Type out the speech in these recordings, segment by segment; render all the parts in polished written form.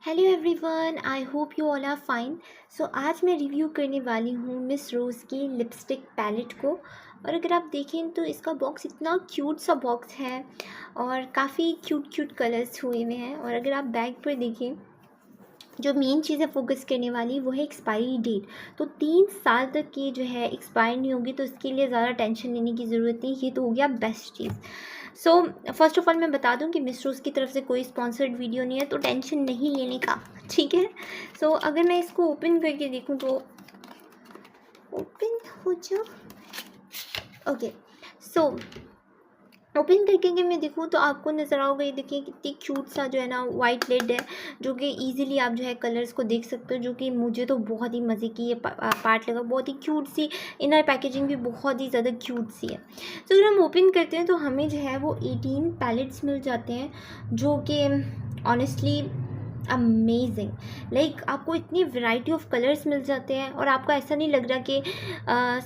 Hello everyone, I hope you all are fine. So आज मैं review करने वाली हूँ मिस रोज़ की लिपस्टिक पैलेट को। और अगर आप देखें तो इसका बॉक्स इतना क्यूट सा बॉक्स है और काफ़ी क्यूट क्यूट कलर्स हुए हुए हैं। और अगर आप बैग पर देखें, जो मेन चीज़ है फोकस करने वाली वो है एक्सपायरी डेट। तो 3 साल तक की जो है एक्सपायर नहीं होगी, तो इसके लिए ज़्यादा टेंशन लेने की ज़रूरत नहीं। ये तो हो गया best cheese. So first of all मैं बता दूं कि मिस रोज़ की तरफ से कोई स्पॉन्सर्ड वीडियो नहीं है, तो टेंशन नहीं लेने का, ठीक है। सो अगर मैं इसको ओपन करके देखूं तो ओपन हो जाओ। ओके, सो ओपन करके अगर मैं देखूँ तो आपको नज़र आओगे, ये देखिए कितनी क्यूट सा जो है ना वाइट लिड है, जो कि इजीली आप जो है कलर्स को देख सकते हो, जो कि मुझे तो बहुत ही मज़े की ये पार्ट लगा। बहुत ही क्यूट सी इनर पैकेजिंग भी बहुत ही ज़्यादा क्यूट सी है। तो अगर हम ओपन करते हैं तो हमें जो है वो 18 पैलेट्स मिल जाते हैं, जो कि ऑनेस्टली अमेजिंग। लाइक आपको इतनी वैरायटी ऑफ कलर्स मिल जाते हैं और आपको ऐसा नहीं लग रहा कि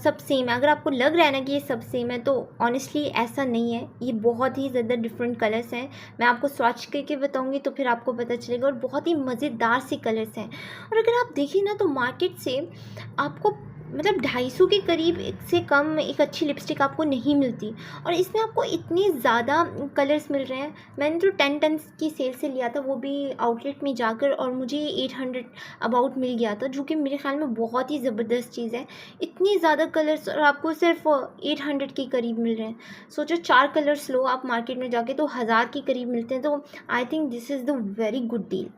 सब सेम है। अगर आपको लग रहा है ना कि ये सब सेम है, तो ऑनेस्टली ऐसा नहीं है। ये बहुत ही ज़्यादा डिफरेंट कलर्स हैं। मैं आपको स्वॉच करके बताऊंगी तो फिर आपको पता चलेगा। और बहुत ही मज़ेदार से कलर्स हैं। और अगर आप देखिए ना तो मार्केट से आपको मतलब 250 के करीब से कम एक अच्छी लिपस्टिक आपको नहीं मिलती, और इसमें आपको इतने ज़्यादा कलर्स मिल रहे हैं। मैंने तो 10 टन की सेल से लिया था, वो भी आउटलेट में जाकर, और मुझे 800 अबाउट मिल गया था, जो कि मेरे ख्याल में बहुत ही ज़बरदस्त चीज़ है। इतनी ज़्यादा कलर्स और आपको सिर्फ 800 के करीब मिल रहे हैं। सोचो 4 कलर्स लो आप मार्केट में जाके तो 1000 के करीब मिलते हैं। तो I think this is the very good deal.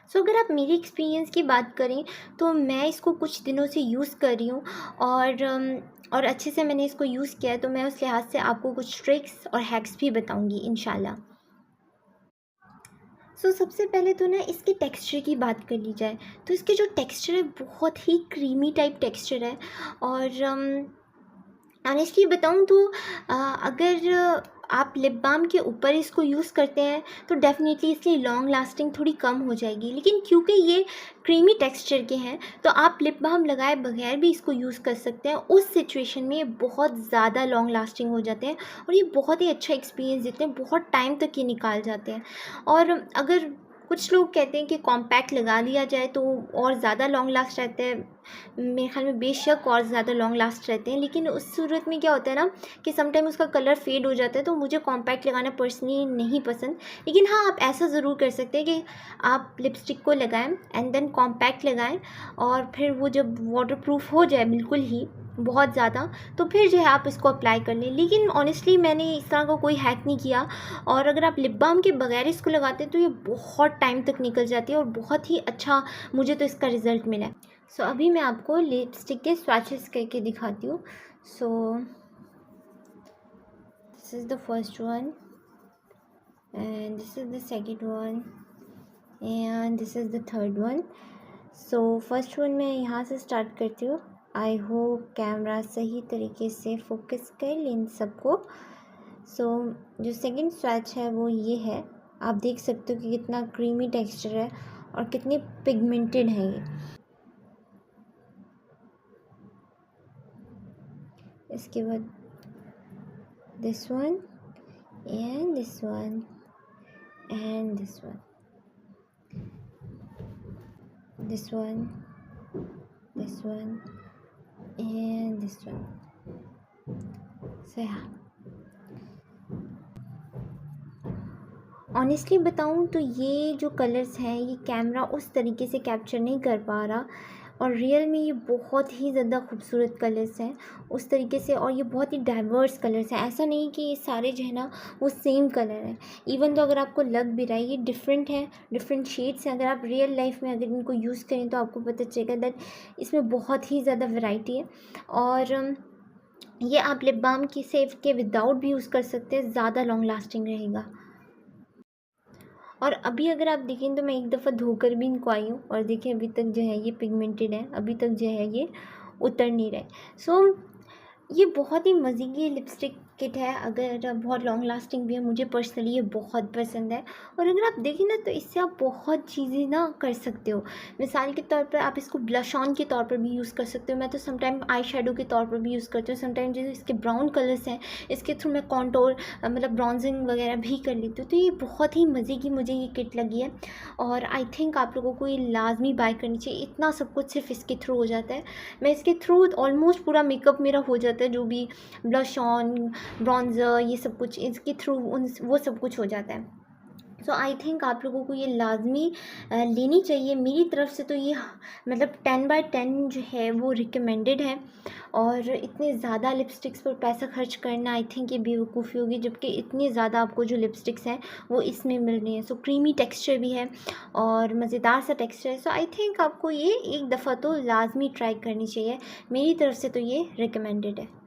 So अगर आप मेरी एक्सपीरियंस की बात करें तो मैं इसको कुछ दिनों से यूज़ कर रही हूँ, और अच्छे से मैंने इसको यूज़ किया है। तो मैं उस लिहाज से आपको कुछ ट्रिक्स और हैक्स भी बताऊँगी इंशाल्लाह। सबसे पहले तो ना इसके टेक्सचर की बात कर ली जाए तो इसके जो टेक्सचर है बहुत ही क्रीमी टाइप टेक्सचर है। और ऑनेस्टली बताऊँ तो अगर आप लिप बाम के ऊपर इसको यूज़ करते हैं तो डेफ़िनेटली इसकी लॉन्ग लास्टिंग थोड़ी कम हो जाएगी। लेकिन क्योंकि ये क्रीमी टेक्सचर के हैं तो आप लिप बाम लगाए बगैर भी इसको यूज़ कर सकते हैं। उस सिचुएशन में ये बहुत ज़्यादा लॉन्ग लास्टिंग हो जाते हैं और ये बहुत ही अच्छा एक्सपीरियंस देते हैं। बहुत टाइम तक ये निकाल जाते हैं। और अगर कुछ लोग कहते हैं कि कॉम्पैक्ट लगा लिया जाए तो और ज़्यादा लॉन्ग लास्ट रहते हैं, मेरे ख्याल में बेशक और ज़्यादा लॉन्ग लास्ट रहते हैं। लेकिन उस सूरत में क्या होता है ना कि समटाइम उसका कलर फेड हो जाता है, तो मुझे कॉम्पैक्ट लगाना पर्सनली नहीं पसंद। लेकिन हाँ, आप ऐसा ज़रूर कर सकते हैं कि आप लिपस्टिक को लगाएं एंड देन कॉम्पैक्ट लगाएं, और फिर वो जब वाटर प्रूफ हो जाए बिल्कुल ही बहुत ज़्यादा, तो फिर जो है आप इसको अप्लाई कर लें। लेकिन ऑनेस्टली मैंने इस तरह का कोई हैक नहीं किया। और अगर आप लिप बाम के बगैर इसको लगाते हैं तो ये बहुत टाइम तक निकल जाती है और बहुत ही अच्छा मुझे तो इसका रिज़ल्ट मिला है। अभी मैं आपको लिपस्टिक के स्वैचेस करके दिखाती हूँ। This is the first one and this is the second one and this is the third one. First one मैं यहाँ से स्टार्ट करती हूँ। आई होप कैमरा सही तरीके से फोकस कर ले इन सबको। जो सेकंड स्वैच है वो ये है। आप देख सकते हो कि कितना क्रीमी टेक्सचर है और कितने पिगमेंटेड है ये। इसके बाद this one and this one and this one, this one, this one and this one. Yeah, honestly बताऊँ तो ये जो कलर्स हैं ये कैमरा उस तरीके से कैप्चर नहीं कर पा रहा, और रियल में ये बहुत ही ज़्यादा खूबसूरत कलर्स हैं उस तरीके से। और ये बहुत ही डाइवर्स कलर्स हैं। ऐसा नहीं कि ये सारे जो है ना वो सेम कलर हैं। इवन तो अगर आपको लग भी रहा है ये डिफरेंट है, डिफरेंट शेड्स हैं, अगर आप रियल लाइफ में अगर इनको यूज़ करें तो आपको पता चलेगा दैट इसमें बहुत ही ज़्यादा वैरायटी है। और ये आप लिप बाम की सेफ के विदाउट भी यूज़ कर सकते हैं, ज़्यादा लॉन्ग लास्टिंग रहेगा। और अभी अगर आप देखें तो मैं एक दफ़ा धोकर भी इनको आई हूँ, और देखिए अभी तक जो है ये पिगमेंटेड है, अभी तक जो है ये उतर नहीं रहे। ये बहुत ही मज़े की लिपस्टिक किट है, अगर बहुत लॉन्ग लास्टिंग भी है, मुझे पर्सनली ये बहुत पसंद है। और अगर आप देखें ना तो इससे आप बहुत चीज़ें ना कर सकते हो। मिसाल के तौर पर आप इसको ब्लश ऑन के तौर पर भी यूज़ कर सकते हो। मैं तो समटाइम आई शेडो के तौर पर भी यूज़ करती हूँ। समटाइम जैसे इसके ब्राउन कलर्स हैं, इसके थ्रू मैं कॉन्टोर मतलब ब्राउजिंग वगैरह भी कर लेती हूँ। तो ये बहुत ही मज़े की मुझे ये किट लगी है और आई थिंक आप लोगों को ये लाजमी बाय करनी चाहिए। इतना सब कुछ सिर्फ इसके थ्रू हो जाता है। मैं इसके थ्रू ऑलमोस्ट पूरा मेकअप मेरा हो जाता है, जो भी ब्लश ऑन, ब्रॉन्ज़र, ये सब कुछ इसके थ्रू उन वो सब कुछ हो जाता है। सो आई थिंक आप लोगों को ये लाजमी लेनी चाहिए। मेरी तरफ से तो ये मतलब 10/10 जो है वो रिकमेंडेड है। और इतने ज़्यादा लिपस्टिक्स पर पैसा खर्च करना आई थिंक ये बेवकूफ़ी होगी, जबकि इतने ज़्यादा आपको जो लिपस्टिक्स हैं वो इसमें मिल रही हैं। सो क्रीमी टेक्सचर भी है और मज़ेदार सा टेक्सचर है। सो आई थिंक आपको ये एक दफ़ा तो लाजमी ट्राई करनी चाहिए। मेरी तरफ से तो ये रिकमेंडेड है।